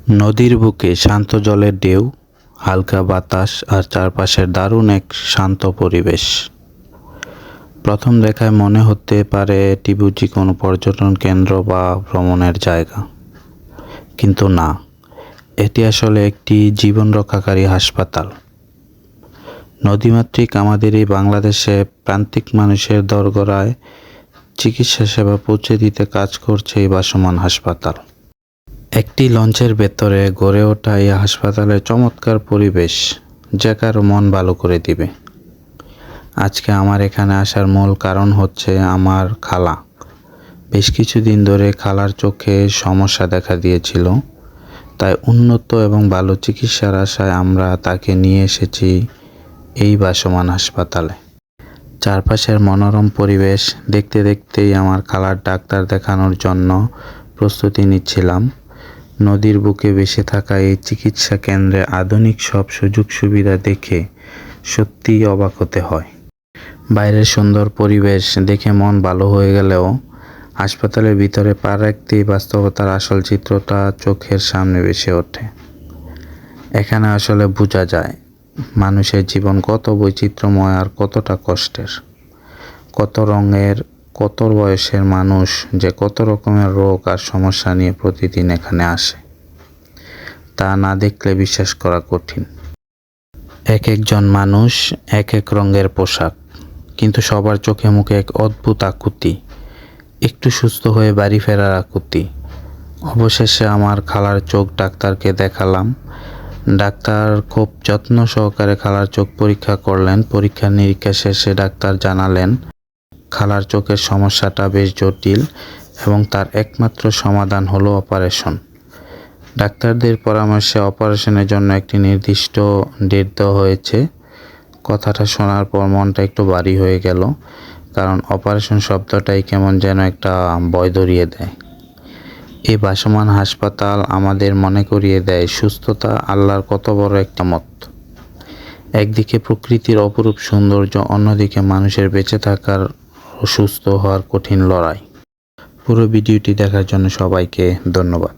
নদীর বুকে শান্ত জলের ঢেউ, হালকা বাতাস আর চারপাশের দারুণ এক শান্ত পরিবেশ। প্রথম দেখায় মনে হতে পারে এটি বুঝি কোনো পর্যটন কেন্দ্র বা ভ্রমণের জায়গা, কিন্তু না, এটি আসলে একটি জীবন রক্ষাকারী হাসপাতাল। নদীমাতৃক আমাদের এই বাংলাদেশে প্রান্তিক মানুষের দোরগোড়ায় চিকিৎসা সেবা পৌঁছে দিতে কাজ করছে এই ভাসমান হাসপাতাল। একটি লঞ্চের ভেতরে গড়ে ওঠা এই হাসপাতালের চমৎকার পরিবেশ যা কারো মন ভালো করে দিবে। আজকে আমার এখানে আসার মূল কারণ হচ্ছে আমার খালা। বেশ কিছুদিন ধরে খালার চোখে সমস্যা দেখা দিয়েছিল, তাই উন্নত এবং ভালো চিকিৎসার আশায় আমরা তাকে নিয়ে এসেছি এই ভাসমান হাসপাতালে। চারপাশের মনোরম পরিবেশ দেখতে দেখতেই আমার খালার ডাক্তার দেখানোর জন্য প্রস্তুতি নিচ্ছিলাম। নদীর বুকে ভেসে থাকা এই চিকিৎসা কেন্দ্রে আধুনিক সব সুযোগ সুবিধা দেখে সত্যিই অবাক হতে হয়। বাইরের সুন্দর পরিবেশ দেখে মন ভালো হয়ে গেলেও হাসপাতালের ভিতরে পা রাখতেই বাস্তবতার আসল চিত্রটা চোখের সামনে ভেসে ওঠে। এখানে আসলে বোঝা যায় মানুষের জীবন কত বৈচিত্র্যময় আর কতটা কষ্টের। কত রঙের, কত বয়সের মানুষ যে কত রকমের রোগ আর সমস্যা নিয়ে প্রতিদিন এখানে আসে, তা না দেখলে বিশ্বাস করা কঠিন। এক একজন মানুষ, এক এক রঙের পোশাক, কিন্তু সবার চোখে মুখে এক অদ্ভুত আকুতি, একটু সুস্থ হয়ে বাড়ি ফেরার আকুতি। অবশেষে আমার খালার চোখ ডাক্তারকে দেখালাম। ডাক্তার খুব যত্ন সহকারে খালার চোখ পরীক্ষা করলেন। পরীক্ষা নিরীক্ষা শেষে ডাক্তার জানালেন খালার চোখের সমস্যাটা বেশ জটিল এবং তার একমাত্র সমাধান হলো অপারেশন। ডাক্তারদের পরামর্শে অপারেশনের জন্য একটি নির্দিষ্ট ডেট দেওয়া হয়েছে। কথাটা শোনার পর মনটা একটু ভারী হয়ে গেল, কারণ অপারেশন শব্দটাই কেমন যেন একটা ভয় ধরিয়ে দেয়। এই ভাসমান হাসপাতাল আমাদের মনে করিয়ে দেয় সুস্থতা আল্লাহর কত বড় একটা মত। একদিকে প্রকৃতির অপরূপ সৌন্দর্য, অন্যদিকে মানুষের বেঁচে থাকার ও সুস্থ হওয়ার কঠিন লড়াই। পুরো ভিডিওটি দেখার জন্য সবাইকে ধন্যবাদ।